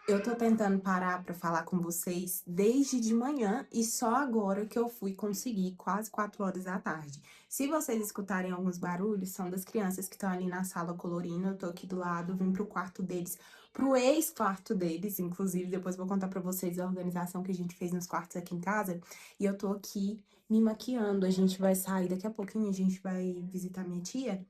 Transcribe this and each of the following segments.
Eu tô tentando parar pra falar com vocês desde de manhã e só agora que eu fui conseguir, quase 4 horas da tarde. Se vocês escutarem alguns barulhos, são das crianças que estão ali na sala colorindo. Eu tô aqui do lado, vim pro quarto deles, pro ex-quarto deles, inclusive. Depois vou contar pra vocês a organização que a gente fez nos quartos aqui em casa. E eu tô aqui me maquiando. A gente vai sair daqui a pouquinho, a gente vai visitar minha tia.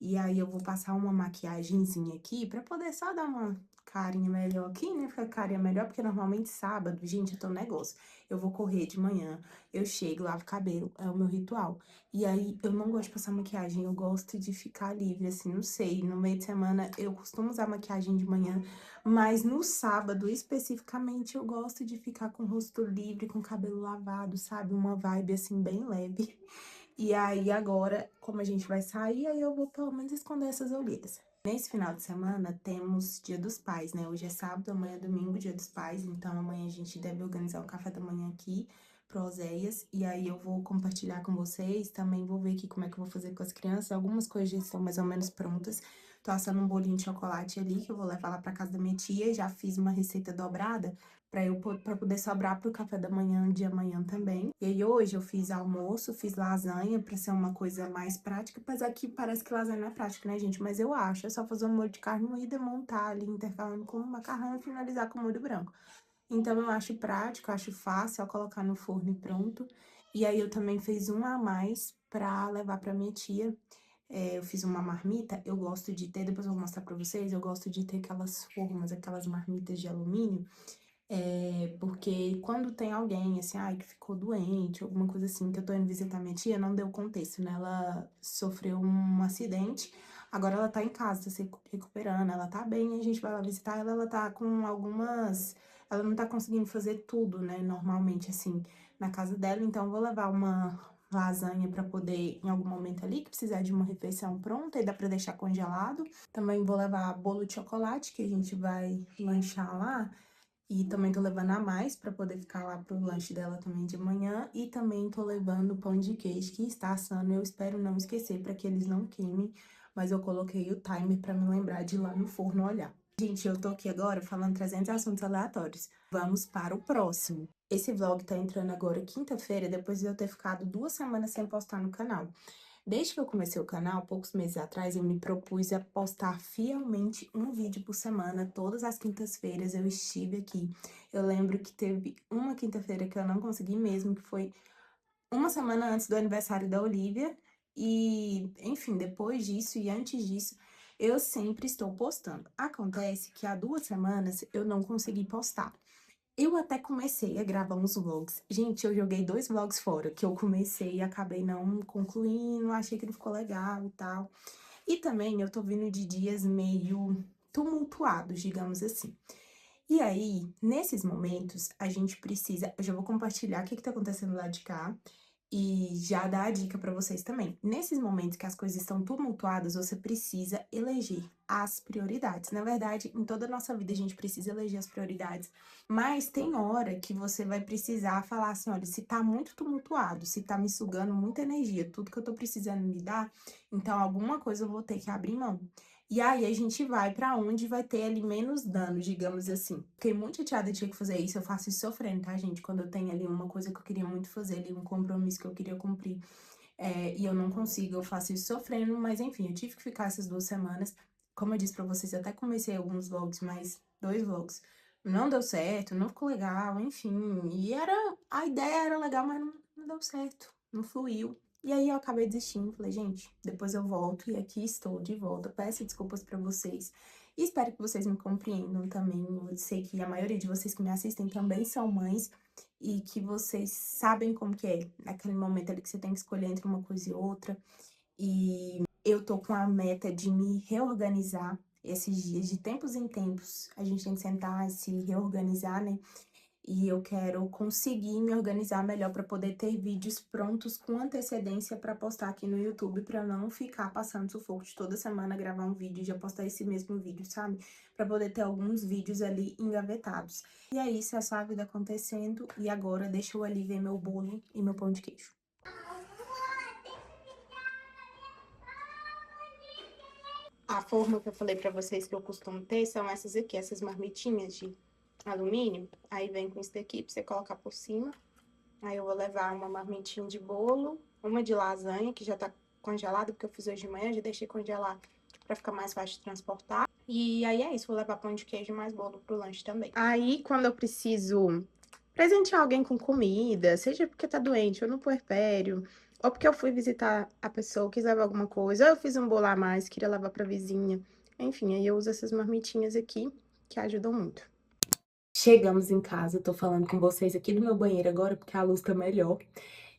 E aí eu vou passar uma maquiagenzinha aqui pra poder só dar uma carinha melhor aqui, né? Ficar carinha melhor, porque normalmente sábado, gente, eu tô no negócio. Eu vou correr de manhã, eu chego, lavo o cabelo, é o meu ritual. E aí eu não gosto de passar maquiagem, eu gosto de ficar livre, assim, não sei. No meio de semana eu costumo usar maquiagem de manhã, mas no sábado, especificamente, eu gosto de ficar com o rosto livre, com o cabelo lavado, sabe? Uma vibe assim, bem leve. E aí, agora, como a gente vai sair, aí eu vou pelo menos esconder essas olheiras. Nesse final de semana, temos Dia dos Pais, né? Hoje é sábado, amanhã é domingo, Dia dos Pais. Então, amanhã a gente deve organizar o café da manhã aqui pro Oséias. E aí, eu vou compartilhar com vocês. Também vou ver aqui como é que eu vou fazer com as crianças. Algumas coisas já estão mais ou menos prontas. Tô assando um bolinho de chocolate ali, que eu vou levar lá pra casa da minha tia. Já fiz uma receita dobrada pra poder sobrar pro café da manhã de amanhã também. E aí hoje eu fiz almoço, fiz lasanha pra ser uma coisa mais prática, apesar que parece que lasanha não é prática, né, gente? Mas eu acho, é só fazer um molho de carne moída, montar ali, intercalando com o macarrão e finalizar com molho branco. Então eu acho prático, acho fácil, é colocar no forno e pronto. E aí eu também fiz um a mais pra levar pra minha tia. Eu fiz uma marmita, eu gosto de ter, depois eu vou mostrar pra vocês, eu gosto de ter aquelas formas, aquelas marmitas de alumínio. Porque quando tem alguém, assim, ai, que ficou doente, alguma coisa assim, que eu tô indo visitar minha tia, não deu contexto, né? Ela sofreu um acidente, agora ela tá em casa, tá se recuperando, ela tá bem, a gente vai lá visitar ela, ela tá com algumas... Ela não tá conseguindo fazer tudo, né, normalmente, assim, na casa dela, então eu vou levar uma lasanha pra poder, em algum momento ali, que precisar de uma refeição pronta, e dá pra deixar congelado. Também vou levar bolo de chocolate, que a gente vai lanchar lá, e também tô levando a mais pra poder ficar lá pro lanche dela também de manhã. E também tô levando pão de queijo que está assando. Eu espero não esquecer pra que eles não queimem, mas eu coloquei o timer pra me lembrar de ir lá no forno olhar. Gente, eu tô aqui agora falando 300 assuntos aleatórios. Vamos para o próximo. Esse vlog tá entrando agora quinta-feira, depois de eu ter ficado 2 semanas sem postar no canal. Desde que eu comecei o canal, poucos meses atrás, eu me propus a postar fielmente um vídeo por semana. Todas as quintas-feiras eu estive aqui. Eu lembro que teve uma quinta-feira que eu não consegui mesmo, que foi uma semana antes do aniversário da Olivia. E, enfim, depois disso e antes disso, eu sempre estou postando. Acontece que há 2 semanas eu não consegui postar. Eu até comecei a gravar uns vlogs. Gente, eu joguei 2 vlogs fora, que eu comecei e acabei não concluindo, achei que não ficou legal e tal. E também eu tô vindo de dias meio tumultuados, digamos assim. E aí, nesses momentos, a gente precisa... Eu já vou compartilhar o que tá acontecendo lá de cá e já dar a dica pra vocês também. Nesses momentos que as coisas estão tumultuadas, você precisa eleger as prioridades. Na verdade, em toda a nossa vida a gente precisa eleger as prioridades, mas tem hora que você vai precisar falar assim, olha, se tá muito tumultuado, se tá me sugando muita energia, tudo que eu tô precisando me dar, então alguma coisa eu vou ter que abrir mão. E aí a gente vai pra onde vai ter ali menos dano, digamos assim. Fiquei muito chateada de ter que fazer isso, eu faço isso sofrendo, tá, gente? Quando eu tenho ali uma coisa que eu queria muito fazer, ali um compromisso que eu queria cumprir, e eu não consigo, eu faço isso sofrendo, mas enfim, eu tive que ficar essas 2 semanas. Como eu disse pra vocês, eu até comecei alguns vlogs, mas 2 vlogs. Não deu certo, não ficou legal, enfim. E a ideia era legal, mas não deu certo, não fluiu. E aí eu acabei desistindo, falei, gente, depois eu volto e aqui estou de volta. Peço desculpas pra vocês e espero que vocês me compreendam também. Eu sei que a maioria de vocês que me assistem também são mães e que vocês sabem como que é naquele momento ali que você tem que escolher entre uma coisa e outra. E eu tô com a meta de me reorganizar esses dias, de tempos em tempos. A gente tem que sentar e se reorganizar, né? e eu quero conseguir me organizar melhor para poder ter vídeos prontos com antecedência para postar aqui no YouTube, para não ficar passando sufoco de toda semana gravar um vídeo e já postar esse mesmo vídeo, sabe? Para poder ter alguns vídeos ali engavetados. E é isso, essa a vida acontecendo. E agora deixa eu ali ver meu bolo e meu pão de queijo. A forma que eu falei pra vocês que eu costumo ter são essas aqui, essas marmitinhas de alumínio. Aí vem com isso daqui pra você colocar por cima. Aí eu vou levar uma marmitinha de bolo, uma de lasanha, que já tá congelada, porque eu fiz hoje de manhã, já deixei congelar pra ficar mais fácil de transportar. E aí é isso, vou levar pão de queijo e mais bolo pro lanche também. Aí, quando eu preciso presentear alguém com comida, seja porque tá doente ou no puerpério, ou porque eu fui visitar a pessoa, quis levar alguma coisa, ou eu fiz um bolo a mais, queria levar pra vizinha. Enfim, aí eu uso essas marmitinhas aqui, que ajudam muito. Chegamos em casa, eu tô falando com vocês aqui do meu banheiro agora, porque a luz tá melhor.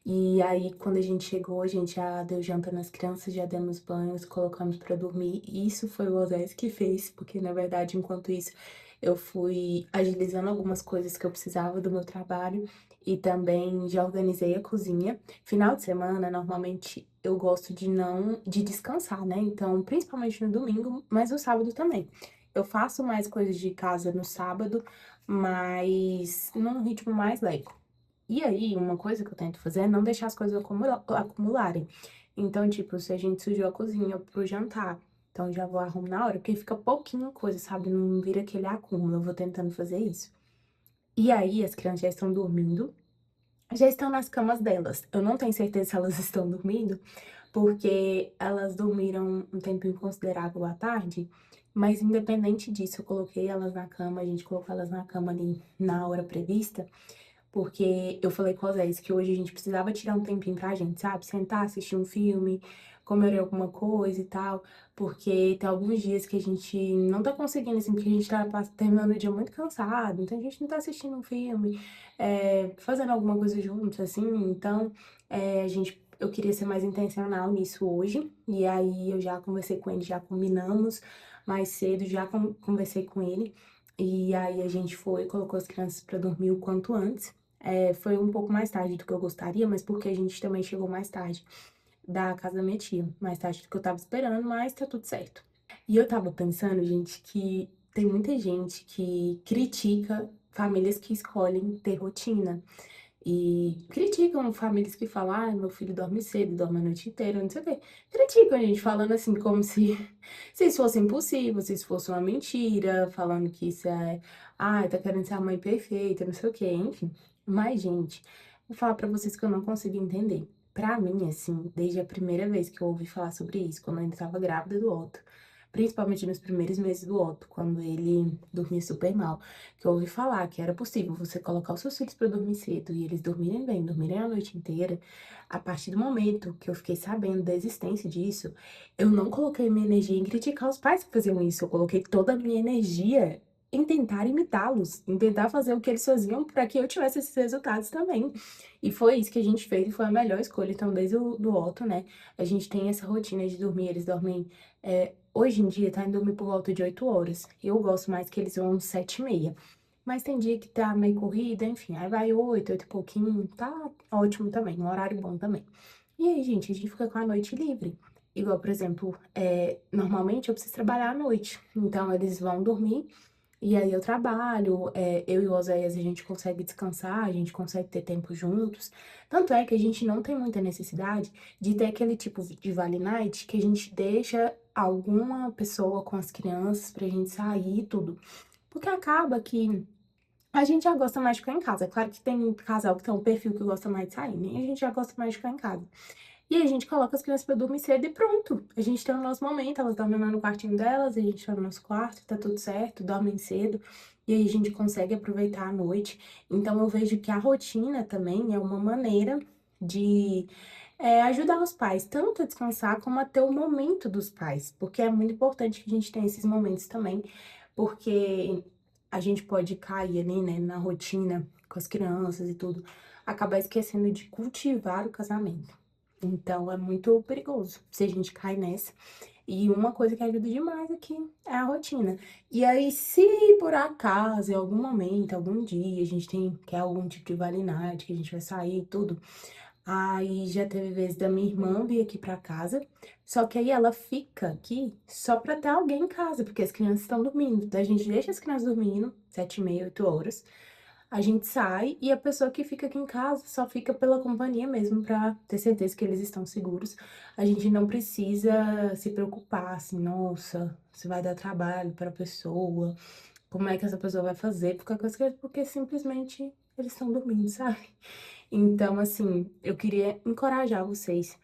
E aí, quando a gente chegou, a gente já deu janta nas crianças, já demos banhos, colocamos pra dormir. E isso foi o Osés que fez, porque na verdade, enquanto isso, eu fui agilizando algumas coisas que eu precisava do meu trabalho e também já organizei a cozinha. Final de semana, normalmente eu gosto de não de descansar, né? Então, principalmente no domingo, mas no sábado também. Eu faço mais coisas de casa no sábado, mas num ritmo mais leve. E aí, uma coisa que eu tento fazer é não deixar as coisas acumularem. Então, tipo, se a gente sujou a cozinha pro jantar, então já vou arrumar na hora, porque fica pouquinho coisa, sabe? Não vira aquele acúmulo. Eu vou tentando fazer isso. E aí, as crianças já estão dormindo, já estão nas camas delas. Eu não tenho certeza se elas estão dormindo, porque elas dormiram um tempinho considerável à tarde. Mas independente disso, eu coloquei elas na cama, a gente colocou elas na cama ali na hora prevista. Porque eu falei com o Zé que hoje a gente precisava tirar um tempinho pra gente, sabe? Sentar, assistir um filme, comer alguma coisa e tal. Porque tem alguns dias que a gente não tá conseguindo, assim, porque a gente tá terminando o dia muito cansado. Então a gente não tá assistindo um filme, fazendo alguma coisa juntos, assim. Então, eu queria ser mais intencional nisso hoje. E aí eu já conversei com ele, já combinamos mais cedo, já conversei com ele. E aí a gente foi, colocou as crianças pra dormir o quanto antes. Foi um pouco mais tarde do que eu gostaria, mas porque a gente também chegou mais tarde da casa da minha tia. Mais tarde do que eu tava esperando, mas tá tudo certo. E eu tava pensando, gente, que tem muita gente que critica famílias que escolhem ter rotina. E criticam famílias que falam, ah, meu filho dorme cedo, dorme a noite inteira, não sei o quê. Criticam a gente falando assim, como se isso fosse impossível, se isso fosse uma mentira, falando que isso é, ah, tá querendo ser a mãe perfeita, não sei o quê, enfim. Mas, gente, vou falar pra vocês que eu não consigo entender. Pra mim, assim, desde a primeira vez que eu ouvi falar sobre isso, quando eu ainda tava grávida do Otto, principalmente nos primeiros meses do Otto, quando ele dormia super mal, que eu ouvi falar que era possível você colocar os seus filhos para dormir cedo e eles dormirem bem, dormirem a noite inteira. A partir do momento que eu fiquei sabendo da existência disso, eu não coloquei minha energia em criticar os pais que faziam isso, eu coloquei toda a minha energia em tentar imitá-los, em tentar fazer o que eles faziam para que eu tivesse esses resultados também. E foi isso que a gente fez e foi a melhor escolha. Então, desde o do Otto, né, a gente tem essa rotina de dormir, eles dormem hoje em dia tá indo dormir por volta de 8 horas. Eu gosto mais que eles vão 7h30. Mas tem dia que tá meio corrida, enfim, aí vai 8, 8 e pouquinho, tá ótimo também, um horário bom também. E aí, gente, a gente fica com a noite livre. Igual, por exemplo, normalmente eu preciso trabalhar à noite, então eles vão dormir e aí eu trabalho, eu e o Oséias a gente consegue descansar, a gente consegue ter tempo juntos. Tanto é que a gente não tem muita necessidade de ter aquele tipo de Vale Night que a gente deixa alguma pessoa com as crianças pra gente sair e tudo. Porque acaba que a gente já gosta mais de ficar em casa. É claro que tem casal que tem um perfil que gosta mais de sair, né? E a gente já gosta mais de ficar em casa. E aí a gente coloca as crianças pra dormir cedo e pronto. A gente tem o nosso momento, elas dormem lá no quartinho delas, a gente tá no nosso quarto, tá tudo certo, dormem cedo. E aí a gente consegue aproveitar a noite. Então eu vejo que a rotina também é uma maneira de ajudar os pais, tanto a descansar como a ter o momento dos pais. Porque é muito importante que a gente tenha esses momentos também, porque a gente pode cair ali, né, na rotina com as crianças e tudo, acabar esquecendo de cultivar o casamento. Então, é muito perigoso se a gente cai nessa. E uma coisa que ajuda demais aqui é a rotina. E aí, se por acaso, em algum momento, algum dia, a gente quer algum tipo de vale night, que a gente vai sair e tudo, aí já teve vezes da minha irmã vir aqui pra casa, só que aí ela fica aqui só pra ter alguém em casa, porque as crianças estão dormindo. Então a gente deixa as crianças dormindo, 7h30, 8 horas. A gente sai e a pessoa que fica aqui em casa só fica pela companhia mesmo pra ter certeza que eles estão seguros. A gente não precisa se preocupar assim, nossa, se vai dar trabalho pra pessoa, como é que essa pessoa vai fazer, porque simplesmente eles estão dormindo, sabe? Então, assim, eu queria encorajar vocês.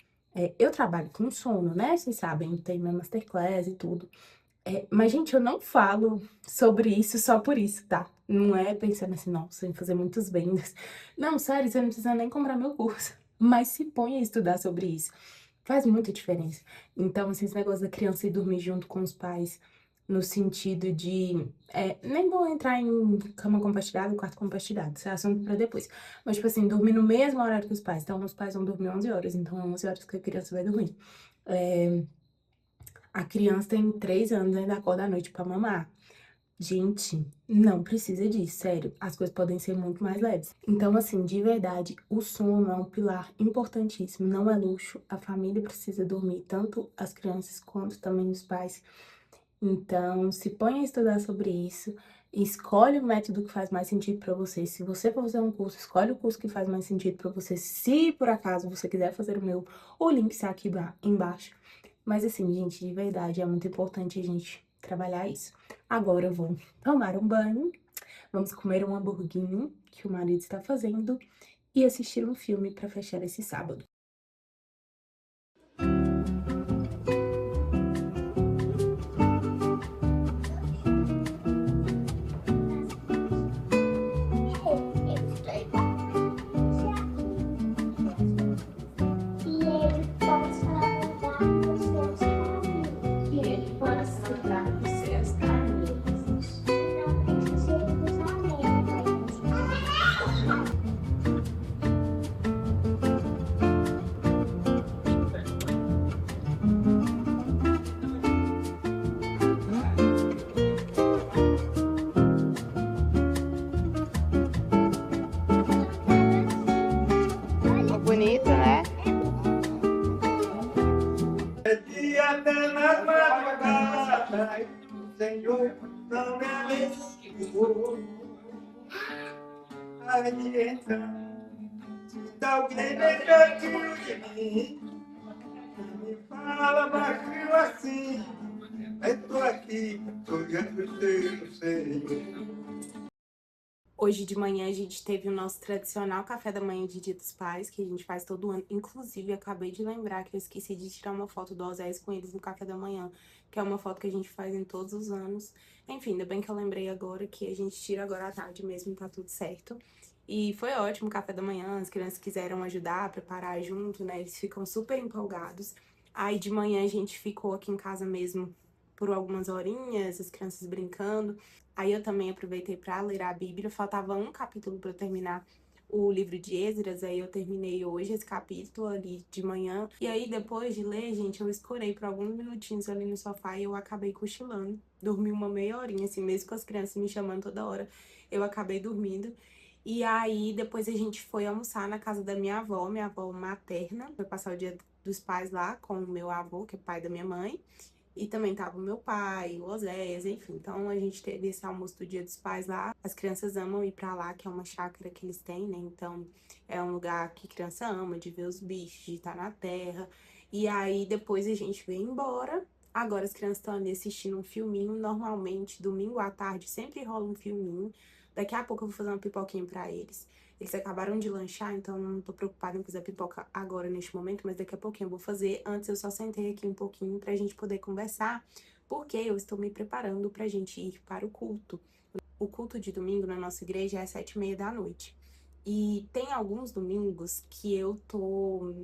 Eu trabalho com sono, né? Vocês sabem, tem minha masterclass e tudo. Mas, gente, eu não falo sobre isso só por isso, tá? Não é pensando assim, nossa, em fazer muitas vendas. Não, sério, você não precisa nem comprar meu curso. Mas se põe a estudar sobre isso. Faz muita diferença. Então, assim, esse negócio da criança ir dormir junto com os pais, no sentido de. Nem vou entrar em cama compartilhada, quarto compartilhado, isso é assunto pra depois. Mas, tipo assim, dormir no mesmo horário que os pais. Então, os pais vão dormir 11 horas, então é 11 horas que a criança vai dormir. A criança tem 3 anos, ainda acorda à noite pra mamar. Gente, não precisa disso, sério. As coisas podem ser muito mais leves. Então, assim, de verdade, o sono é um pilar importantíssimo, não é luxo. A família precisa dormir, tanto as crianças quanto também os pais. Então, se põe a estudar sobre isso, escolhe o método que faz mais sentido pra você. Se você for fazer um curso, escolhe o curso que faz mais sentido pra você. Se por acaso você quiser fazer o meu, o link está aqui embaixo. Mas assim, gente, de verdade, é muito importante a gente trabalhar isso. Agora eu vou tomar um banho, vamos comer um hamburguinho que o marido está fazendo e assistir um filme pra fechar esse sábado. E ele possa ajudar os seus caminhos. E ele possa dar os seus caminhos. Não precisa usar lembranças. Bonito, né? Dia da madrugada, o Senhor não me abençoou. Aí então, se alguém negativo de mim, me fala baixinho assim, eu tô aqui, olhando o teu Senhor. Hoje de manhã a gente teve o nosso tradicional café da manhã de Dia dos Pais, que a gente faz todo ano. Inclusive, acabei de lembrar que eu esqueci de tirar uma foto do Osés com eles no café da manhã, que é uma foto que a gente faz em todos os anos. Enfim, ainda bem que eu lembrei agora que a gente tira agora à tarde mesmo, tá tudo certo. E foi ótimo o café da manhã, as crianças quiseram ajudar a preparar junto, né? Eles ficam super empolgados. Aí de manhã a gente ficou aqui em casa mesmo por algumas horinhas, as crianças brincando. Aí eu também aproveitei para ler a Bíblia, faltava um capítulo para eu terminar o livro de Esdras, aí eu terminei hoje esse capítulo ali de manhã. E aí depois de ler, gente, eu escorei por alguns minutinhos ali no sofá e eu acabei cochilando. Dormi uma meia horinha, assim, mesmo com as crianças me chamando toda hora, eu acabei dormindo. E aí depois a gente foi almoçar na casa da minha avó materna, foi passar o dia dos pais lá com o meu avô, que é pai da minha mãe. E também tava o meu pai, o Oséias, enfim. Então a gente teve esse almoço do Dia dos Pais lá. As crianças amam ir pra lá, que é uma chácara que eles têm, né? Então é um lugar que criança ama, de ver os bichos, de estar na terra. E aí depois a gente veio embora. Agora as crianças estão ali assistindo um filminho. Normalmente, domingo à tarde, sempre rola um filminho. Daqui a pouco eu vou fazer uma pipoquinha pra eles. Eles acabaram de lanchar, então não tô preocupada em fazer pipoca agora, neste momento, mas daqui a pouquinho eu vou fazer. Antes eu só sentei aqui um pouquinho pra gente poder conversar, porque eu estou me preparando pra gente ir para o culto. O culto de domingo na nossa igreja é às 7h30 da noite. E tem alguns domingos que eu tô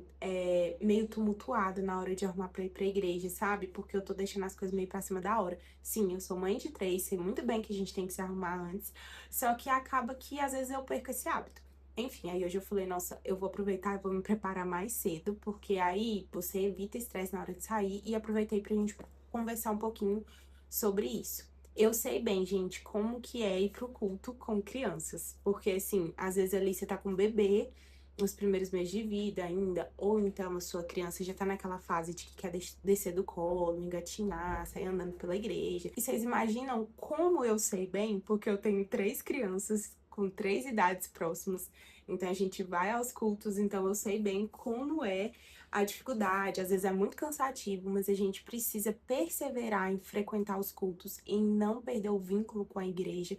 meio tumultuada na hora de arrumar pra ir pra igreja, sabe? Porque eu tô deixando as coisas meio pra cima da hora. Sim, eu sou mãe de 3, sei muito bem que a gente tem que se arrumar antes. Só que acaba que às vezes eu perco esse hábito. Enfim, aí hoje eu falei, nossa, eu vou aproveitar e vou me preparar mais cedo, porque aí você evita estresse na hora de sair, e aproveitei pra gente conversar um pouquinho sobre isso. Eu sei bem, gente, como que é ir pro culto com crianças, porque assim, às vezes ali você tá com um bebê, nos primeiros meses de vida ainda, ou então a sua criança já tá naquela fase de que quer descer do colo, engatinhar, sair andando pela igreja. E vocês imaginam como eu sei bem, porque eu tenho 3 crianças com 3 idades próximas. Então a gente vai aos cultos, então eu sei bem como é a dificuldade. Às vezes é muito cansativo, mas a gente precisa perseverar em frequentar os cultos, em não perder o vínculo com a igreja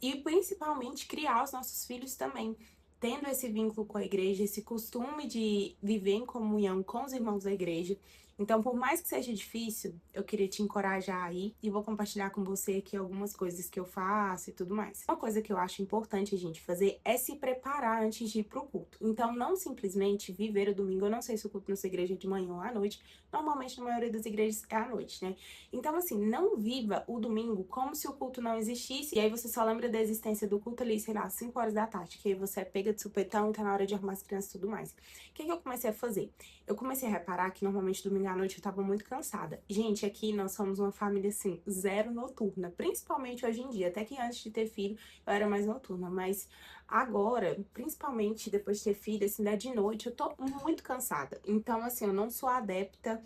e principalmente criar os nossos filhos também tendo esse vínculo com a igreja, esse costume de viver em comunhão com os irmãos da igreja. Então, por mais que seja difícil, eu queria te encorajar aí e vou compartilhar com você aqui algumas coisas que eu faço e tudo mais. Uma coisa que eu acho importante a gente fazer é se preparar antes de ir pro culto. Então, não simplesmente viver o domingo. Eu não sei se o culto na sua igreja é de manhã ou à noite. Normalmente, na maioria das igrejas é à noite, né? Então, assim, não viva o domingo como se o culto não existisse. E aí você só lembra da existência do culto ali, sei lá, 5 horas da tarde, que aí você é pega de supetão e tá na hora de arrumar as crianças e tudo mais. O que eu comecei a fazer? Eu comecei a reparar que normalmente domingo à noite eu tava muito cansada. Gente, aqui nós somos uma família, assim, zero noturna. Principalmente hoje em dia. Até que antes de ter filho eu era mais noturna. Mas agora, principalmente depois de ter filho, assim, de noite, eu tô muito cansada. Então, assim, eu não sou adepta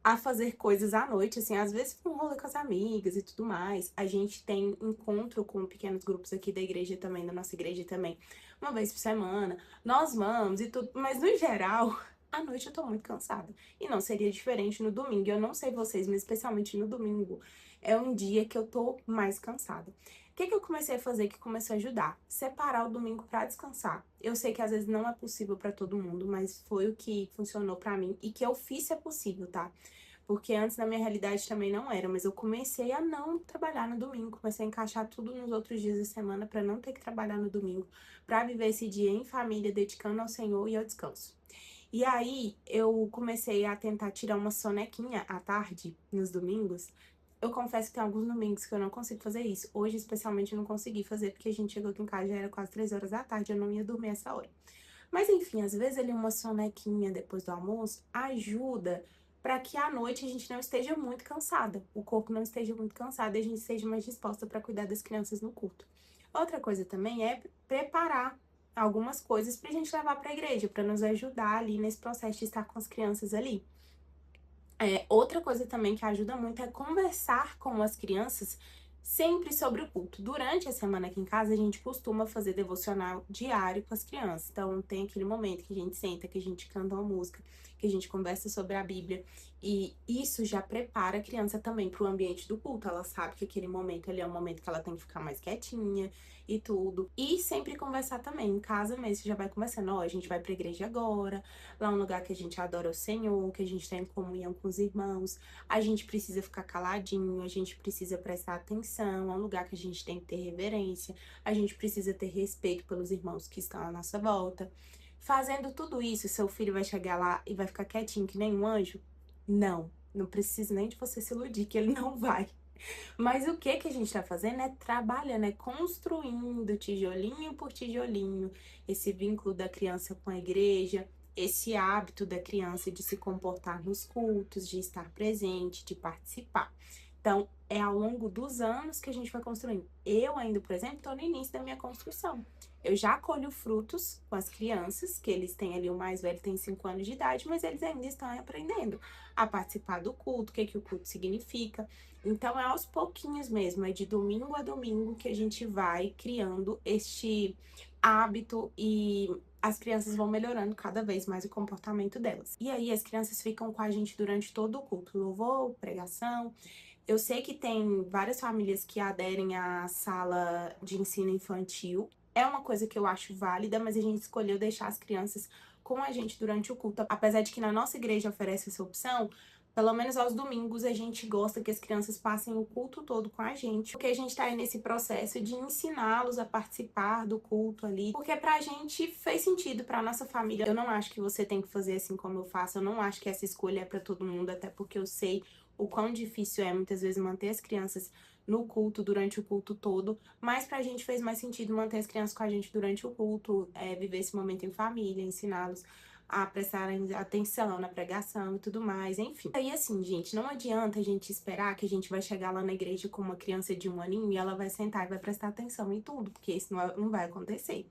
a fazer coisas à noite, assim, às vezes com rolê com as amigas e tudo mais. A gente tem encontro com pequenos grupos aqui da igreja também, da nossa igreja também, uma vez por semana. Nós vamos e tudo, mas no geral, à noite eu tô muito cansada. E não seria diferente no domingo. Eu não sei vocês, mas especialmente no domingo, é um dia que eu tô mais cansada. O que eu comecei a fazer que começou a ajudar? Separar o domingo pra descansar. Eu sei que às vezes não é possível pra todo mundo, mas foi o que funcionou pra mim e que eu fiz se é possível, tá? Porque antes na minha realidade também não era, mas eu comecei a não trabalhar no domingo, comecei a encaixar tudo nos outros dias da semana pra não ter que trabalhar no domingo, pra viver esse dia em família, dedicando ao Senhor e ao descanso. E aí eu comecei a tentar tirar uma sonequinha à tarde, nos domingos. Eu confesso que tem alguns domingos que eu não consigo fazer isso. Hoje, especialmente, eu não consegui fazer, porque a gente chegou aqui em casa, já era quase 3 horas da tarde, eu não ia dormir essa hora. Mas enfim, às vezes ali uma sonequinha depois do almoço ajuda para que à noite a gente não esteja muito cansada, o corpo não esteja muito cansado e a gente esteja mais disposta para cuidar das crianças no culto. Outra coisa também é preparar algumas coisas pra gente levar para a igreja, para nos ajudar ali nesse processo de estar com as crianças ali. Outra coisa também que ajuda muito é conversar com as crianças sempre sobre o culto. Durante a semana aqui em casa, a gente costuma fazer devocional diário com as crianças. Então, tem aquele momento que a gente senta, que a gente canta uma música, que a gente conversa sobre a Bíblia. E isso já prepara a criança também para o ambiente do culto. Ela sabe que aquele momento ali é um momento que ela tem que ficar mais quietinha e tudo. E sempre conversar também. Em casa mesmo, você já vai conversando. Ó, a gente vai pra igreja agora. Lá é um lugar que a gente adora o Senhor, que a gente tá em comunhão com os irmãos. A gente precisa ficar caladinho, a gente precisa prestar atenção, é um lugar que a gente tem que ter reverência, a gente precisa ter respeito pelos irmãos que estão à nossa volta. Fazendo tudo isso, seu filho vai chegar lá e vai ficar quietinho que nem um anjo? Não, não precisa nem de você se iludir que ele não vai. Mas o que a gente tá fazendo é trabalhando, é construindo tijolinho por tijolinho esse vínculo da criança com a igreja, esse hábito da criança de se comportar nos cultos, de estar presente, de participar. Então, é ao longo dos anos que a gente vai construindo. Eu ainda, por exemplo, estou no início da minha construção. Eu já colho frutos com as crianças, que eles têm ali, o mais velho tem 5 anos de idade, mas eles ainda estão aprendendo a participar do culto, o que o culto significa. Então, é aos pouquinhos mesmo, é de domingo a domingo que a gente vai criando este hábito e as crianças vão melhorando cada vez mais o comportamento delas. E aí, as crianças ficam com a gente durante todo o culto, louvor, pregação. Eu sei que tem várias famílias que aderem à sala de ensino infantil. É uma coisa que eu acho válida, mas a gente escolheu deixar as crianças com a gente durante o culto. Apesar de que na nossa igreja oferece essa opção, pelo menos aos domingos a gente gosta que as crianças passem o culto todo com a gente, porque a gente tá aí nesse processo de ensiná-los a participar do culto ali, porque pra gente fez sentido, pra nossa família. Eu não acho que você tem que fazer assim como eu faço, eu não acho que essa escolha é pra todo mundo, até porque eu sei o quão difícil é muitas vezes manter as crianças no culto, durante o culto todo, mas pra gente fez mais sentido manter as crianças com a gente durante o culto, viver esse momento em família, ensiná-los a prestarem atenção na pregação e tudo mais, enfim. Aí assim, gente, não adianta a gente esperar que a gente vai chegar lá na igreja com uma criança de 1 aninho e ela vai sentar e vai prestar atenção em tudo, porque isso não vai acontecer.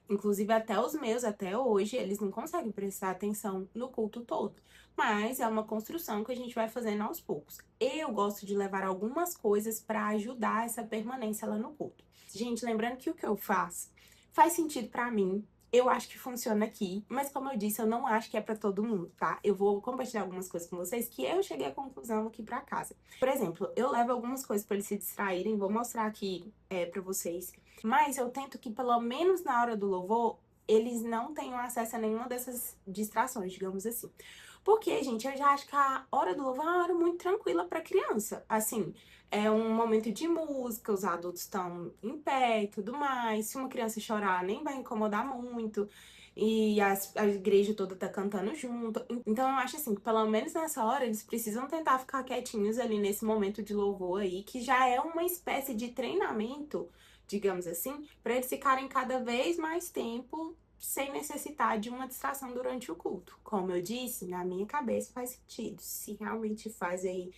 Inclusive, até os meus, até hoje, eles não conseguem prestar atenção no culto todo. Mas é uma construção que a gente vai fazendo aos poucos. Eu gosto de levar algumas coisas para ajudar essa permanência lá no culto. Gente, lembrando que o que eu faço faz sentido para mim. Eu acho que funciona aqui, mas como eu disse, eu não acho que é para todo mundo, tá? Eu vou compartilhar algumas coisas com vocês que eu cheguei à conclusão aqui para casa. Por exemplo, eu levo algumas coisas para eles se distraírem, vou mostrar aqui para vocês. Mas eu tento que, pelo menos na hora do louvor, eles não tenham acesso a nenhuma dessas distrações, digamos assim. Porque, gente, eu já acho que a hora do louvor é uma hora muito tranquila para criança. Assim, é um momento de música, os adultos estão em pé e tudo mais. Se uma criança chorar, nem vai incomodar muito. E a igreja toda tá cantando junto. Então, eu acho assim, que pelo menos nessa hora, eles precisam tentar ficar quietinhos ali nesse momento de louvor aí, que já é uma espécie de treinamento, digamos assim, para eles ficarem cada vez mais tempo sem necessitar de uma distração durante o culto. Como eu disse, na minha cabeça faz sentido. Se realmente faz aí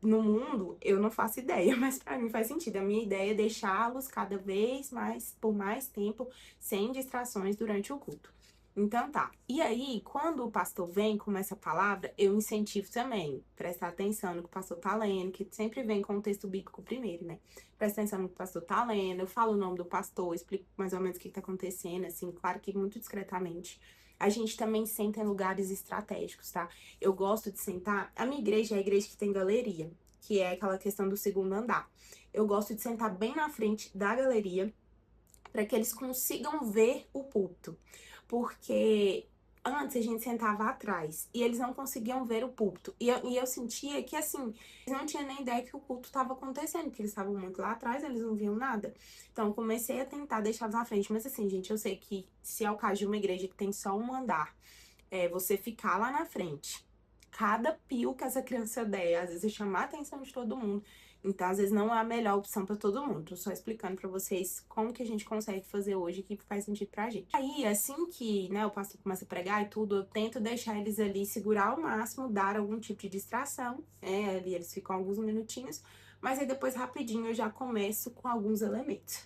no mundo, eu não faço ideia, mas pra mim faz sentido. A minha ideia é deixá-los cada vez mais, por mais tempo, sem distrações durante o culto. Então tá. E aí, quando o pastor vem com essa palavra, eu incentivo também. Prestar atenção no que o pastor tá lendo, que sempre vem com o texto bíblico primeiro, né? Presta atenção no que o pastor tá lendo, eu falo o nome do pastor, explico mais ou menos o que tá acontecendo, assim, claro que muito discretamente. A gente também senta em lugares estratégicos, tá? Eu gosto de sentar. A minha igreja é a igreja que tem galeria, que é aquela questão do segundo andar. Eu gosto de sentar bem na frente da galeria para que eles consigam ver o púlpito. Porque antes a gente sentava atrás e eles não conseguiam ver o púlpito. E eu sentia que, assim, eles não tinham nem ideia que o culto estava acontecendo, porque eles estavam muito lá atrás, eles não viam nada. Então, eu comecei a tentar deixá-los na frente. Mas, assim, gente, eu sei que se é o caso de uma igreja que tem só um andar, você ficar lá na frente, cada pio que essa criança der, às vezes chamar a atenção de todo mundo. Então, às vezes, não é a melhor opção para todo mundo. Tô só explicando para vocês como que a gente consegue fazer hoje que faz sentido pra gente. Aí, assim que, né, o pastor começa a pregar e tudo, eu tento deixar eles ali, segurar ao máximo, dar algum tipo de distração. Ali eles ficam alguns minutinhos, mas aí depois, rapidinho, eu já começo com alguns elementos.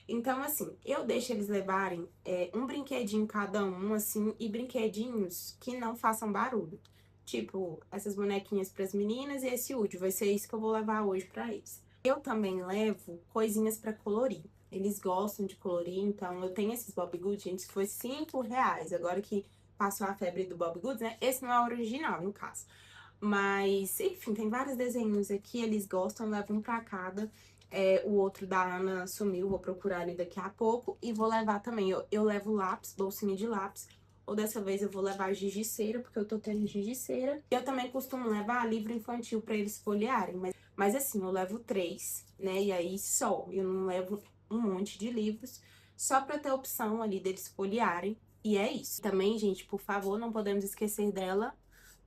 Então, assim, eu deixo eles levarem um brinquedinho cada um, assim, e brinquedinhos que não façam barulho. Tipo, essas bonequinhas para as meninas e esse útil, vai ser isso que eu vou levar hoje para eles. Eu também levo coisinhas para colorir. Eles gostam de colorir, então eu tenho esses Bobbie Goods, gente, que foi R$ 5. Agora que passou a febre do Bobbie Goods, né? Esse não é o original, no caso. Mas, enfim, tem vários desenhos aqui, eles gostam, levam um pra cada. O outro da Ana sumiu, vou procurar ele daqui a pouco. E vou levar também, eu levo lápis, bolsinha de lápis. Ou dessa vez eu vou levar giz de cera, porque eu tô tendo giz de cera. Eu também costumo levar livro infantil pra eles folhearem. Mas assim, eu levo 3, né? E aí só, eu não levo um monte de livros. Só pra ter a opção ali deles folhearem. E é isso. Também, gente, por favor, não podemos esquecer dela.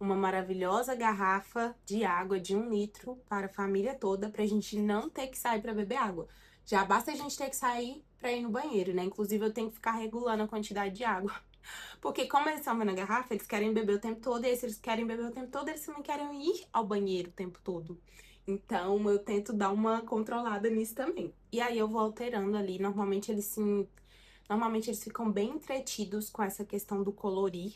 Uma maravilhosa garrafa de água de 1 litro para a família toda, pra gente não ter que sair pra beber água. Já basta a gente ter que sair pra ir no banheiro, né? Inclusive, eu tenho que ficar regulando a quantidade de água. Porque como eles estão vendo a garrafa, eles querem beber o tempo todo. E aí, se eles querem beber o tempo todo, eles também querem ir ao banheiro o tempo todo. Então, eu tento dar uma controlada nisso também. E aí, eu vou alterando ali. Normalmente, eles ficam bem entretidos com essa questão do colorir.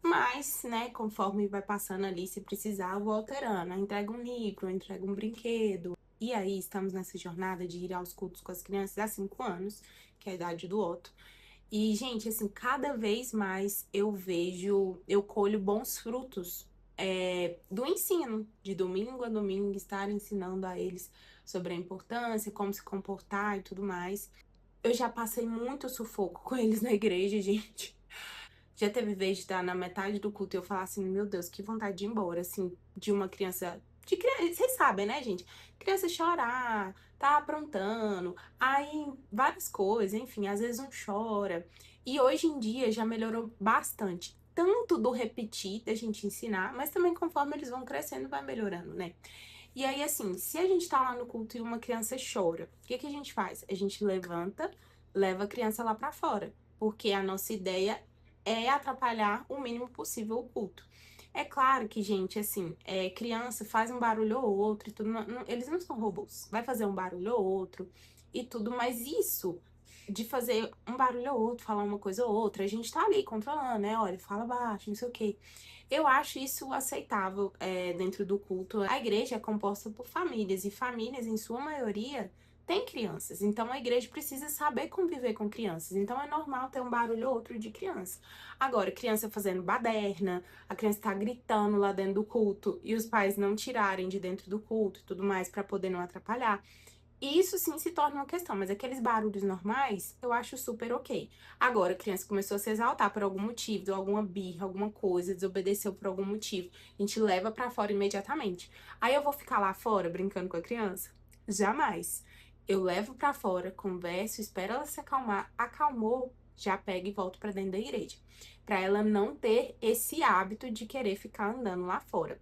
Mas, né, conforme vai passando ali, se precisar, eu vou alterando. Eu entrego um livro, eu entrego um brinquedo. E aí, estamos nessa jornada de ir aos cultos com as crianças há 5 anos, que é a idade do Otto. E, gente, assim, cada vez mais eu colho bons frutos do ensino, de domingo a domingo, estar ensinando a eles sobre a importância, como se comportar e tudo mais. Eu já passei muito sufoco com eles na igreja, gente. Já teve vez de estar na metade do culto e eu falar assim, meu Deus, que vontade de ir embora, assim, de uma criança... Vocês sabem, né, gente? Criança chorar, tá aprontando, aí várias coisas, enfim, às vezes um chora. E hoje em dia já melhorou bastante, tanto do repetir, da gente ensinar, mas também conforme eles vão crescendo, vai melhorando, né? E aí, assim, se a gente tá lá no culto e uma criança chora, o que que a gente faz? A gente levanta, leva a criança lá pra fora, porque a nossa ideia é atrapalhar o mínimo possível o culto. É claro que, gente, assim, criança faz um barulho ou outro e tudo, eles não são robôs. Vai fazer um barulho ou outro e tudo, mas isso de fazer um barulho ou outro, falar uma coisa ou outra, a gente tá ali controlando, né? Olha, fala baixo, não sei o quê. Eu acho isso aceitável, dentro do culto. A igreja é composta por famílias, e famílias, em sua maioria, têm crianças. Então, a igreja precisa saber conviver com crianças. Então, é normal ter um barulho ou outro de criança. Agora, criança fazendo baderna, a criança tá gritando lá dentro do culto, e os pais não tirarem de dentro do culto e tudo mais para poder não atrapalhar. Isso sim se torna uma questão, mas aqueles barulhos normais, eu acho super ok. Agora, a criança começou a se exaltar por algum motivo, deu alguma birra, alguma coisa, desobedeceu por algum motivo, a gente leva pra fora imediatamente. Aí eu vou ficar lá fora brincando com a criança? Jamais. Eu levo pra fora, converso, espero ela se acalmar, acalmou, já pega e volto pra dentro da igreja. Pra ela não ter esse hábito de querer ficar andando lá fora.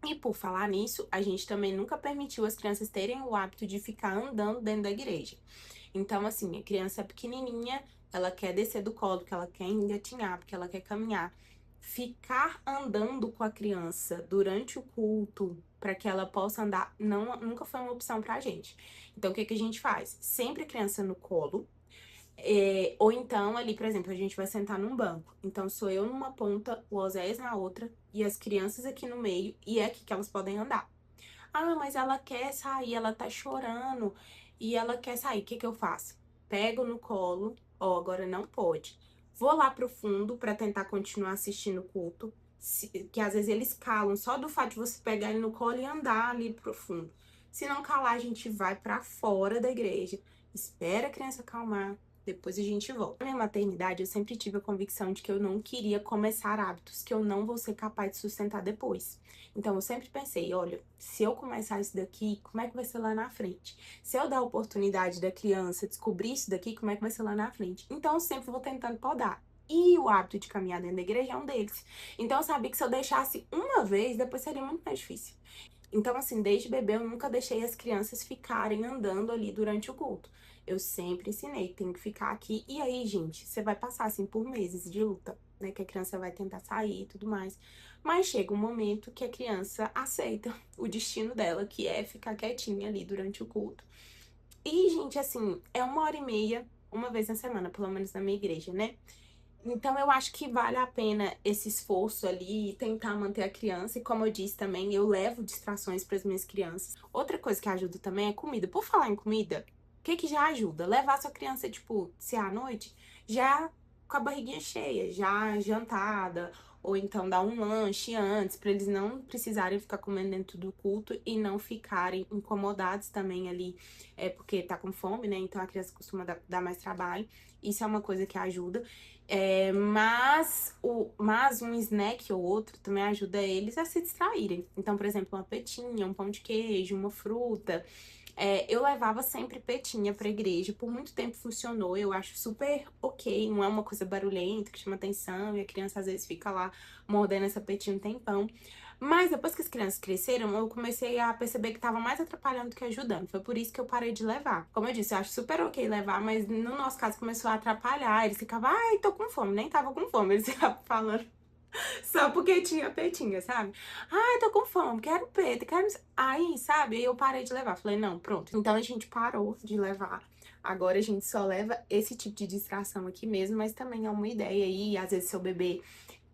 E por falar nisso, a gente também nunca permitiu as crianças terem o hábito de ficar andando dentro da igreja. Então, assim, a criança é pequenininha, ela quer descer do colo, porque ela quer engatinhar, porque ela quer caminhar. Ficar andando com a criança durante o culto, para que ela possa andar, não, nunca foi uma opção pra gente. Então, o que que a gente faz? Sempre a criança no colo, ou então, ali, por exemplo, a gente vai sentar num banco. Então, sou eu numa ponta, o Oséias na outra, e as crianças aqui no meio, e é aqui que elas podem andar. Ah, mas ela quer sair, ela tá chorando, e ela quer sair. O que que eu faço? Pego no colo, ó, agora não pode. Vou lá pro fundo pra tentar continuar assistindo o culto, que às vezes eles calam, só do fato de você pegar ele no colo e andar ali pro fundo. Se não calar, a gente vai pra fora da igreja, espera a criança acalmar, depois a gente volta. Na minha maternidade, eu sempre tive a convicção de que eu não queria começar hábitos que eu não vou ser capaz de sustentar depois. Então, eu sempre pensei, olha, se eu começar isso daqui, como é que vai ser lá na frente? Se eu dar a oportunidade da criança descobrir isso daqui, como é que vai ser lá na frente? Então, eu sempre vou tentando podar. E o hábito de caminhar dentro da igreja é um deles. Então, eu sabia que se eu deixasse uma vez, depois seria muito mais difícil. Então, assim, desde bebê eu nunca deixei as crianças ficarem andando ali durante o culto. Eu sempre ensinei, tem que ficar aqui. E aí, gente, você vai passar, assim, por meses de luta, né? Que a criança vai tentar sair e tudo mais. Mas chega um momento que a criança aceita o destino dela, que é ficar quietinha ali durante o culto. E, gente, assim, é 1h30, uma vez na semana, pelo menos na minha igreja, né? Então, eu acho que vale a pena esse esforço ali e tentar manter a criança. E como eu disse também, eu levo distrações para as minhas crianças. Outra coisa que ajuda também é comida. Por falar em comida, o que que já ajuda? Levar sua criança, tipo, se é à noite, já com a barriguinha cheia, já jantada. Ou então dar um lanche antes, para eles não precisarem ficar comendo dentro do culto e não ficarem incomodados também ali, porque tá com fome, né? Então a criança costuma dar mais trabalho. Isso é uma coisa que ajuda. Mas um snack ou outro também ajuda eles a se distraírem. Então, por exemplo, uma petinha, um pão de queijo, uma fruta. Eu levava sempre petinha pra igreja, por muito tempo funcionou, eu acho super ok, não é uma coisa barulhenta que chama atenção e a criança às vezes fica lá mordendo essa petinha um tempão. Mas depois que as crianças cresceram, eu comecei a perceber que tava mais atrapalhando do que ajudando. Foi por isso que eu parei de levar. Como eu disse, eu acho super ok levar, mas no nosso caso começou a atrapalhar. Eles ficavam, ai, tô com fome, nem tava com fome, eles ficavam falando. Só porque tinha petinha, sabe? Ai, tô com fome, quero peito, quero. Aí, sabe? Aí eu parei de levar. Falei, não, pronto. Então a gente parou de levar. Agora a gente só leva esse tipo de distração aqui mesmo, mas também é uma ideia aí. Às vezes seu bebê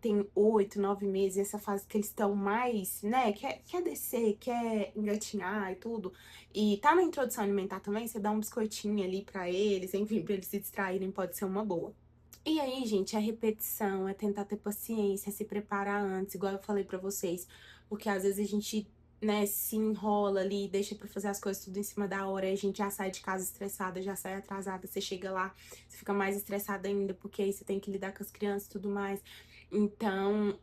tem 8, 9 meses, essa fase que eles estão mais, né? Quer descer, quer engatinhar e tudo. E tá na introdução alimentar também, você dá um biscoitinho ali pra eles, enfim, pra eles se distraírem, pode ser uma boa. E aí, gente, a repetição, é tentar ter paciência, se preparar antes, igual eu falei pra vocês. Porque às vezes a gente, né, se enrola ali, deixa pra fazer as coisas tudo em cima da hora, e a gente já sai de casa estressada, já sai atrasada, você chega lá, você fica mais estressada ainda, porque aí você tem que lidar com as crianças e tudo mais. Então,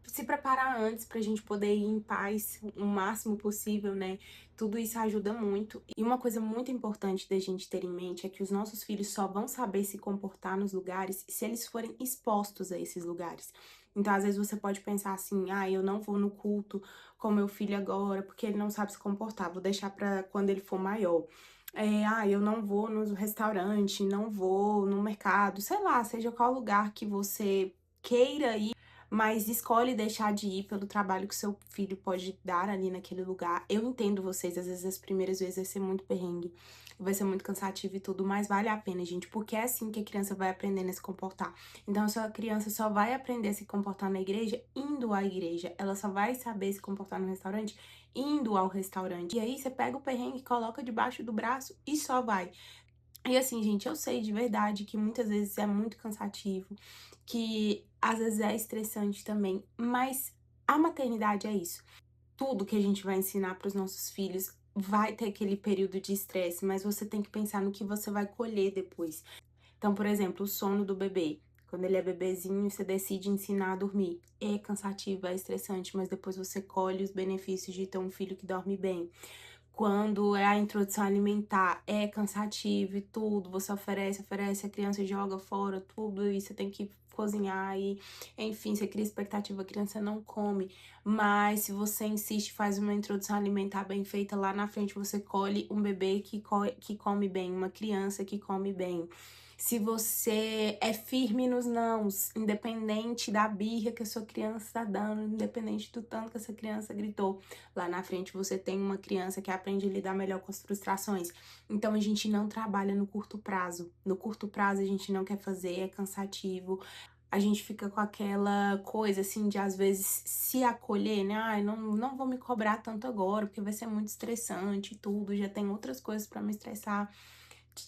se preparar antes pra gente poder ir em paz o máximo possível, né? Tudo isso ajuda muito. E uma coisa muito importante da gente ter em mente é que os nossos filhos só vão saber se comportar nos lugares se eles forem expostos a esses lugares. Então, às vezes você pode pensar assim: ah, eu não vou no culto com meu filho agora porque ele não sabe se comportar, vou deixar pra quando ele for maior. Eu não vou no restaurante, não vou no mercado, sei lá, seja qual lugar que você queira ir, mas escolhe deixar de ir pelo trabalho que seu filho pode dar ali naquele lugar. Eu entendo vocês, às vezes as primeiras vezes vai ser muito perrengue, vai ser muito cansativo e tudo, mas vale a pena, gente, porque é assim que a criança vai aprendendo a se comportar. Então, a sua criança só vai aprender a se comportar na igreja indo à igreja, ela só vai saber se comportar no restaurante indo ao restaurante. E aí, você pega o perrengue, coloca debaixo do braço e só vai. E assim, gente, eu sei de verdade que muitas vezes é muito cansativo, que às vezes é estressante também, mas a maternidade é isso. Tudo que a gente vai ensinar para os nossos filhos vai ter aquele período de estresse, mas você tem que pensar no que você vai colher depois. Então, por exemplo, o sono do bebê. Quando ele é bebezinho, você decide ensinar a dormir. É cansativo, é estressante, mas depois você colhe os benefícios de ter um filho que dorme bem. Quando é a introdução alimentar, é cansativo e tudo, você oferece, a criança joga fora tudo e você tem que cozinhar e, enfim, você cria expectativa, a criança não come. Mas se você insiste, faz uma introdução alimentar bem feita, lá na frente você colhe um bebê que come bem, uma criança que come bem. Se você é firme nos nãos, independente da birra que a sua criança está dando, independente do tanto que essa criança gritou, lá na frente você tem uma criança que aprende a lidar melhor com as frustrações. Então a gente não trabalha no curto prazo. No curto prazo a gente não quer fazer, é cansativo. A gente fica com aquela coisa assim de às vezes se acolher, né? Ai, não vou me cobrar tanto agora, porque vai ser muito estressante e tudo, já tem outras coisas pra me estressar.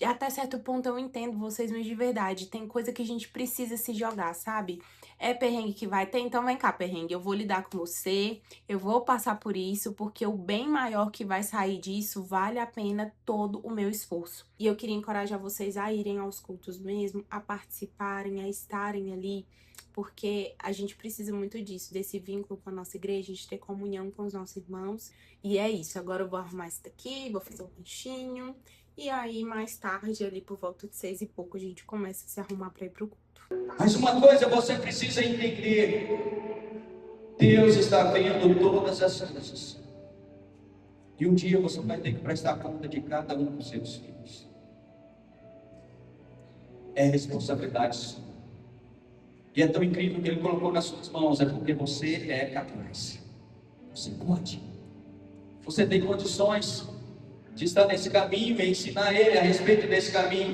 Até certo ponto eu entendo vocês, mas de verdade, tem coisa que a gente precisa se jogar, sabe? É perrengue que vai ter, então vem cá, perrengue, eu vou lidar com você, eu vou passar por isso, porque o bem maior que vai sair disso vale a pena todo o meu esforço. E eu queria encorajar vocês a irem aos cultos mesmo, a participarem, a estarem ali, porque a gente precisa muito disso, desse vínculo com a nossa igreja, de ter comunhão com os nossos irmãos. E é isso, agora eu vou arrumar isso daqui, vou fazer um lanchinho. E aí, mais tarde, ali por volta de 6 e pouco, a gente começa a se arrumar para ir pro culto. Mas uma coisa você precisa entender: Deus está vendo todas as coisas. E um dia você vai ter que prestar conta de cada um dos seus filhos. É responsabilidade sua. E é tão incrível que Ele colocou nas suas mãos, é porque você é capaz. Você pode. Você tem condições de estar nesse caminho e ensinar ele a respeito desse caminho.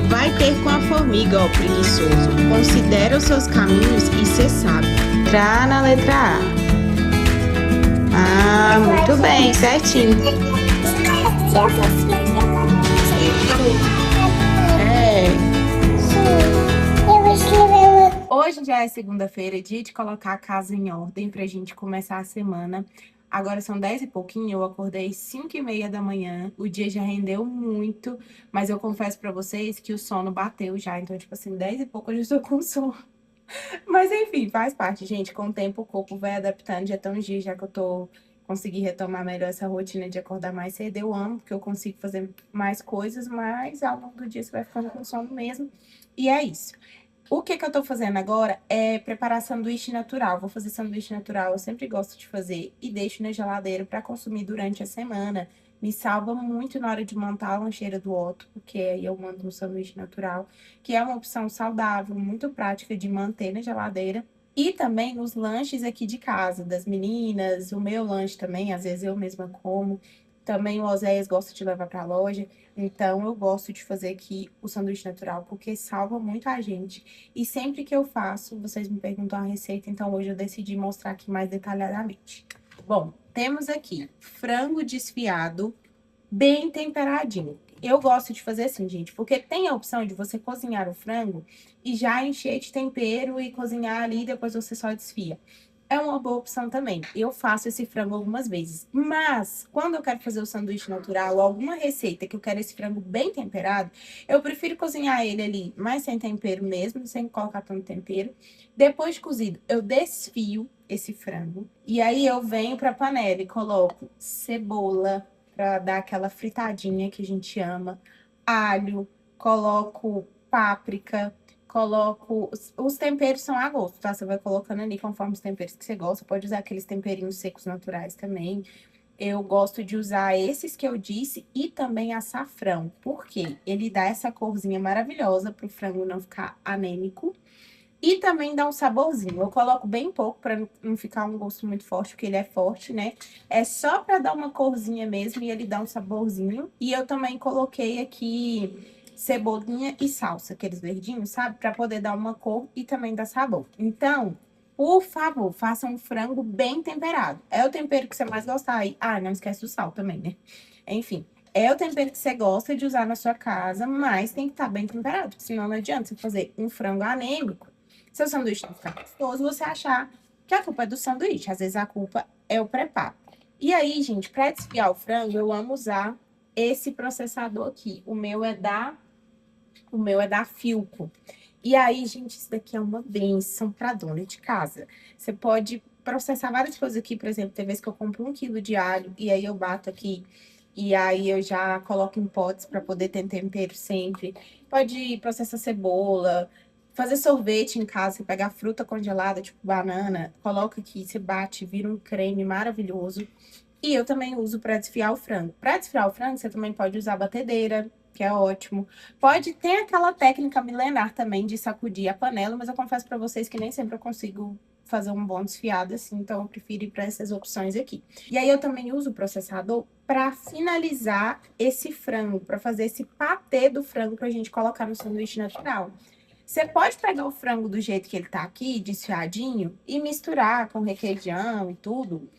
Vai ter com a formiga, ó, preguiçoso. Considera os seus caminhos e cê sabe. Tá na letra A. Ah, muito bem, certinho. Eu vou escrever. Hoje já é segunda-feira, dia de colocar a casa em ordem pra gente começar a semana. Agora são 10 e pouquinho, eu acordei 5h30 da manhã, o dia já rendeu muito, mas eu confesso pra vocês que o sono bateu já, então tipo assim, 10 e pouco eu já estou com sono. Mas enfim, faz parte, gente, com o tempo o corpo vai adaptando, já estão uns dias já que eu consegui retomar melhor essa rotina de acordar mais cedo, eu amo, porque eu consigo fazer mais coisas, mas ao longo do dia você vai ficando com sono mesmo, e é isso. O que eu tô fazendo agora é preparar sanduíche natural. Vou fazer sanduíche natural, eu sempre gosto de fazer e deixo na geladeira para consumir durante a semana. Me salva muito na hora de montar a lancheira do Otto, porque aí eu mando um sanduíche natural, que é uma opção saudável, muito prática de manter na geladeira. E também os lanches aqui de casa, das meninas, o meu lanche também, às vezes eu mesma como. Também o Oséias gosta de levar para a loja, então eu gosto de fazer aqui o sanduíche natural, porque salva muito a gente. E sempre que eu faço, vocês me perguntam a receita, então hoje eu decidi mostrar aqui mais detalhadamente. Bom, temos aqui frango desfiado, bem temperadinho. Eu gosto de fazer assim, gente, porque tem a opção de você cozinhar o frango e já encher de tempero e cozinhar ali, depois você só desfia. É uma boa opção também. Eu faço esse frango algumas vezes. Mas, quando eu quero fazer o sanduíche natural, ou alguma receita que eu quero esse frango bem temperado, eu prefiro cozinhar ele ali, mais sem tempero mesmo, sem colocar tanto tempero. Depois de cozido, eu desfio esse frango. E aí eu venho pra panela e coloco cebola, pra dar aquela fritadinha que a gente ama, alho, coloco páprica. Coloco. Os temperos são a gosto, tá? Você vai colocando ali conforme os temperos que você gosta. Pode usar aqueles temperinhos secos naturais também. Eu gosto de usar esses que eu disse e também açafrão. Por quê? Ele dá essa corzinha maravilhosa pro frango não ficar anêmico. E também dá um saborzinho. Eu coloco bem pouco para não ficar um gosto muito forte, porque ele é forte, né? É só para dar uma corzinha mesmo e ele dá um saborzinho. E eu também coloquei aqui cebolinha e salsa, aqueles verdinhos, sabe? Para poder dar uma cor e também dar sabor. Então, por favor, faça um frango bem temperado. É o tempero que você mais gostar aí. Ah, não esquece do sal também, né? Enfim. É o tempero que você gosta de usar na sua casa, mas tem que estar bem temperado, porque senão não adianta você fazer um frango anêmico. Seu sanduíche não ficar gostoso, você achar que a culpa é do sanduíche. Às vezes a culpa é o preparo. E aí, gente, para desfiar o frango, eu amo usar esse processador aqui. O meu é da Philco. E aí, gente, isso daqui é uma bênção para dona de casa. Você pode processar várias coisas aqui, por exemplo, tem vezes que eu compro 1 quilo de alho e aí eu bato aqui e aí eu já coloco em potes para poder ter tempero sempre. Pode processar cebola, fazer sorvete em casa, você pegar fruta congelada, tipo banana, coloca aqui, você bate, vira um creme maravilhoso. E eu também uso para desfiar o frango. Para desfiar o frango, você também pode usar batedeira, que é ótimo. Pode ter aquela técnica milenar também de sacudir a panela, mas eu confesso para vocês que nem sempre eu consigo fazer um bom desfiado assim, então eu prefiro ir para essas opções aqui. E aí eu também uso o processador para finalizar esse frango, para fazer esse patê do frango para a gente colocar no sanduíche natural. Você pode pegar o frango do jeito que ele tá aqui, desfiadinho, e misturar com requeijão e tudo,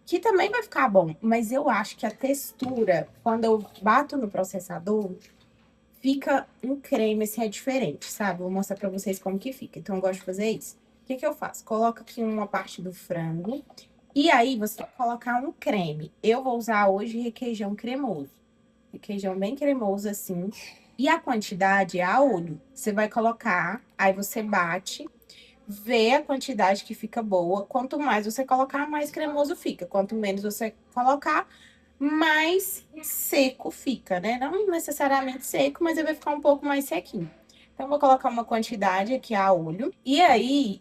que também vai ficar bom. Mas eu acho que a textura, quando eu bato no processador, fica um creme, assim, é diferente, sabe? Vou mostrar pra vocês como que fica. Então, eu gosto de fazer isso. O que que eu faço? Coloco aqui uma parte do frango. E aí, você vai colocar um creme. Eu vou usar hoje requeijão cremoso. Requeijão bem cremoso, assim. E a quantidade é a olho. Você vai colocar, aí você bate, vê a quantidade que fica boa. Quanto mais você colocar, mais cremoso fica. Quanto menos você colocar, mais seco fica, né? Não necessariamente seco, mas ele vai ficar um pouco mais sequinho. Então, vou colocar uma quantidade aqui a olho. E aí,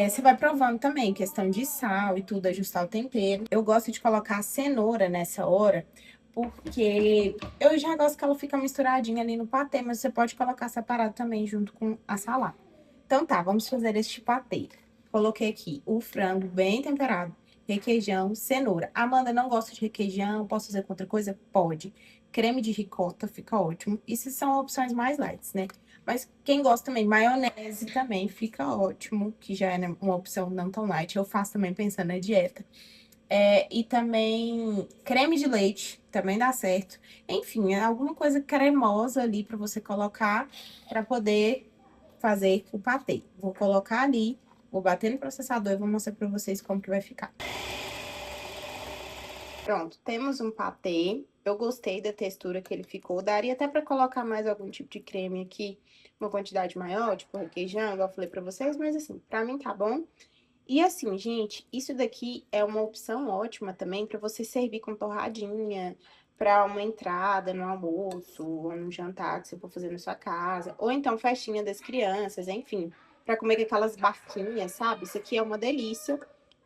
você vai provando também, questão de sal e tudo, ajustar o tempero. Eu gosto de colocar a cenoura nessa hora, porque eu já gosto que ela fica misturadinha ali no patê, mas você pode colocar separado também junto com a salada. Então tá, vamos fazer este patê. Coloquei aqui o frango bem temperado, requeijão, cenoura. Amanda não gosta de requeijão, posso fazer com outra coisa? Pode. Creme de ricota fica ótimo. Isso são opções mais light, né? Mas quem gosta também, maionese também fica ótimo, que já é uma opção não tão light. Eu faço também pensando na dieta. E também creme de leite, também dá certo. Enfim, é alguma coisa cremosa ali para você colocar para poder fazer o patê. Vou colocar ali, vou bater no processador e vou mostrar para vocês como que vai ficar. Pronto, temos um patê. Eu gostei da textura que ele ficou. Daria até para colocar mais algum tipo de creme aqui, uma quantidade maior, tipo requeijão, igual eu falei para vocês, mas assim, para mim tá bom. E assim, gente, isso daqui é uma opção ótima também para você servir com torradinha, para uma entrada no almoço, ou no jantar que você for fazer na sua casa, ou então festinha das crianças, enfim, para comer com aquelas barquinhas, sabe? Isso aqui é uma delícia.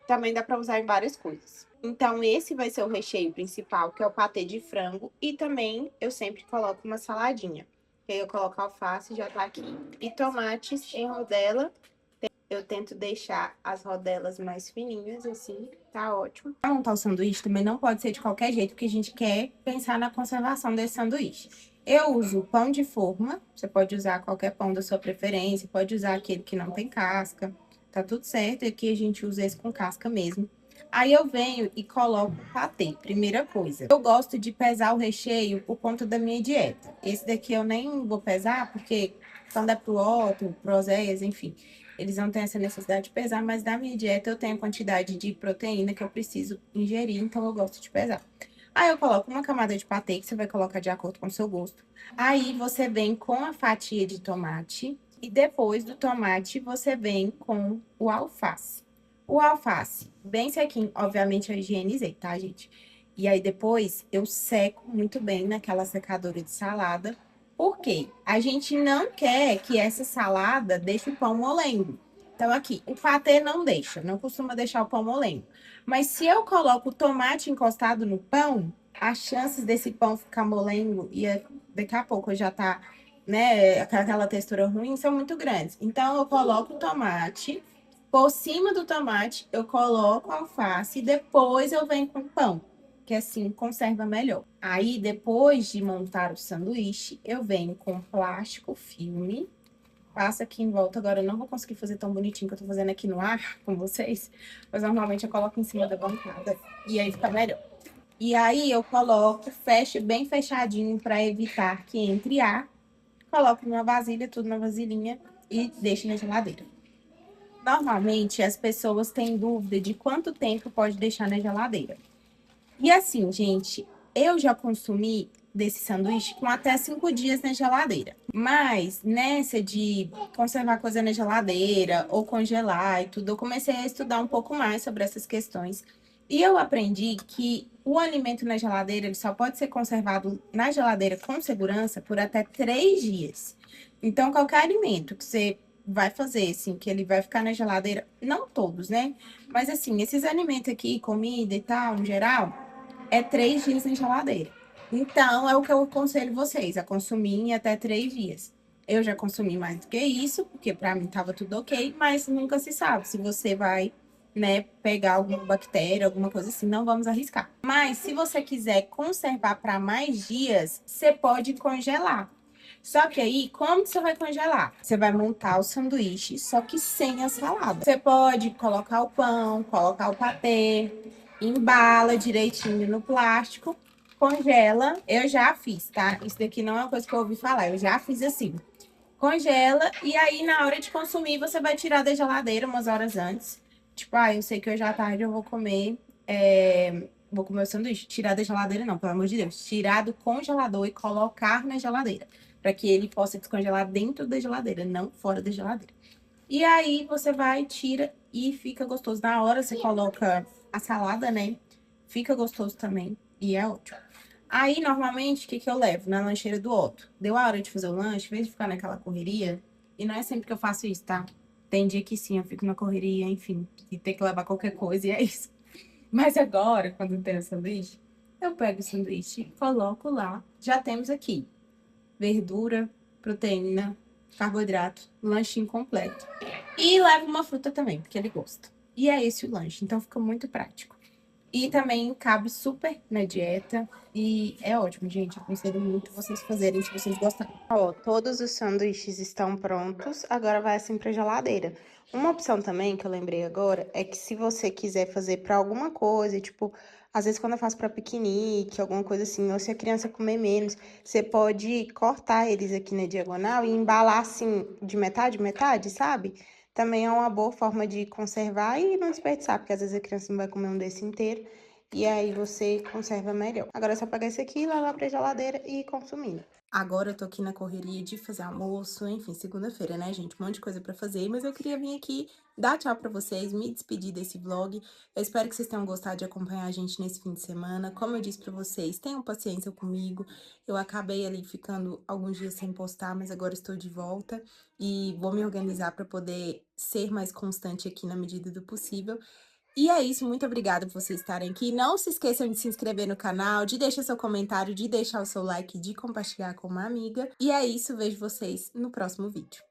Também dá para usar em várias coisas. Então, esse vai ser o recheio principal, que é o patê de frango. E também eu sempre coloco uma saladinha. E aí eu coloco alface, já tá aqui. E tomates em rodela. Eu tento deixar as rodelas mais fininhas, assim, tá ótimo. Pra montar o sanduíche também não pode ser de qualquer jeito, porque a gente quer pensar na conservação desse sanduíche. Eu uso pão de forma, você pode usar qualquer pão da sua preferência, pode usar aquele que não tem casca, tá tudo certo. E aqui a gente usa esse com casca mesmo. Aí eu venho e coloco o patê, primeira coisa. Eu gosto de pesar o recheio por conta da minha dieta. Esse daqui eu nem vou pesar, porque quando é pro Otto, pro Oséias, enfim, eles não têm essa necessidade de pesar, mas da minha dieta eu tenho a quantidade de proteína que eu preciso ingerir, então eu gosto de pesar. Aí eu coloco uma camada de patê, que você vai colocar de acordo com o seu gosto. Aí você vem com a fatia de tomate, e depois do tomate você vem com o alface. O alface, bem sequinho, obviamente eu higienizei, tá, gente? E aí depois eu seco muito bem naquela secadora de salada. Por quê? A gente não quer que essa salada deixe o pão molengo. Então aqui, o patê não deixa, não costuma deixar o pão molengo. Mas se eu coloco o tomate encostado no pão, as chances desse pão ficar molengo e daqui a pouco já tá, né, com aquela textura ruim, são muito grandes. Então eu coloco o tomate, por cima do tomate eu coloco a alface e depois eu venho com o pão, que assim conserva melhor. Aí depois de montar o sanduíche, eu venho com plástico filme, passa aqui em volta. Agora eu não vou conseguir fazer tão bonitinho que eu tô fazendo aqui no ar com vocês, mas normalmente eu coloco em cima da bancada e aí fica melhor. E aí eu coloco, fecho bem fechadinho para evitar que entre ar. Coloco numa vasilha, tudo na vasilhinha e deixo na geladeira. Normalmente as pessoas têm dúvida de quanto tempo pode deixar na geladeira. E assim, gente, eu já consumi desse sanduíche com até 5 dias na geladeira. Mas nessa de conservar coisa na geladeira ou congelar e tudo, eu comecei a estudar um pouco mais sobre essas questões. E eu aprendi que o alimento na geladeira ele só pode ser conservado na geladeira com segurança por até 3 dias. Então, qualquer alimento que você vai fazer, assim, que ele vai ficar na geladeira, não todos, né? Mas assim, esses alimentos aqui, comida e tal, em geral, é 3 dias na geladeira. Então, é o que eu aconselho vocês, a consumir em até 3 dias. Eu já consumi mais do que isso, porque para mim tava tudo ok, mas nunca se sabe se você vai, né, pegar alguma bactéria, alguma coisa assim, não vamos arriscar. Mas se você quiser conservar para mais dias, você pode congelar. Só que aí, como que você vai congelar? Você vai montar o sanduíche, só que sem a salada. Você pode colocar o pão, colocar o patê, embala direitinho no plástico, congela. Eu já fiz, tá? Isso daqui não é uma coisa que eu ouvi falar, eu já fiz assim. Congela e aí na hora de consumir você vai tirar da geladeira umas horas antes. Tipo, eu sei que hoje à tarde eu vou comer, vou comer o sanduíche. Tirar da geladeira não, pelo amor de Deus. Tirar do congelador e colocar na geladeira, para que ele possa descongelar dentro da geladeira, não fora da geladeira. E aí você vai, tira e fica gostoso. Na hora você coloca a salada, né? Fica gostoso também e é ótimo. Aí, normalmente, o que eu levo? Na lancheira do Otto. Deu a hora de fazer o lanche, em vez de ficar naquela correria, e não é sempre que eu faço isso, tá? Tem dia que sim, eu fico na correria, enfim, e ter que levar qualquer coisa, e é isso. Mas agora, quando tem o sanduíche, eu pego o sanduíche, coloco lá. Já temos aqui verdura, proteína, carboidrato, lanchinho completo. E levo uma fruta também, porque ele gosta. E é esse o lanche, então fica muito prático. E também cabe super na dieta. E é ótimo, gente. Eu aconselho muito vocês fazerem se vocês gostarem. Ó, todos os sanduíches estão prontos. Agora vai assim pra geladeira. Uma opção também que eu lembrei agora é que se você quiser fazer pra alguma coisa, tipo, às vezes quando eu faço pra piquenique, alguma coisa assim, ou se a criança comer menos, você pode cortar eles aqui na diagonal e embalar assim, de metade, metade, sabe? Também é uma boa forma de conservar e não desperdiçar, porque às vezes a criança não vai comer um desse inteiro, e aí você conserva melhor. Agora é só pegar esse aqui, levar pra geladeira e ir consumindo. Agora eu tô aqui na correria de fazer almoço, enfim, segunda-feira, né, gente? Um monte de coisa pra fazer, mas eu queria vir aqui dar tchau pra vocês, me despedir desse vlog. Eu espero que vocês tenham gostado de acompanhar a gente nesse fim de semana. Como eu disse pra vocês, tenham paciência comigo. Eu acabei ali ficando alguns dias sem postar, mas agora estou de volta e vou me organizar pra poder ser mais constante aqui na medida do possível. E é isso, muito obrigada por vocês estarem aqui. Não se esqueçam de se inscrever no canal, de deixar seu comentário, de deixar o seu like, de compartilhar com uma amiga. E é isso, vejo vocês no próximo vídeo.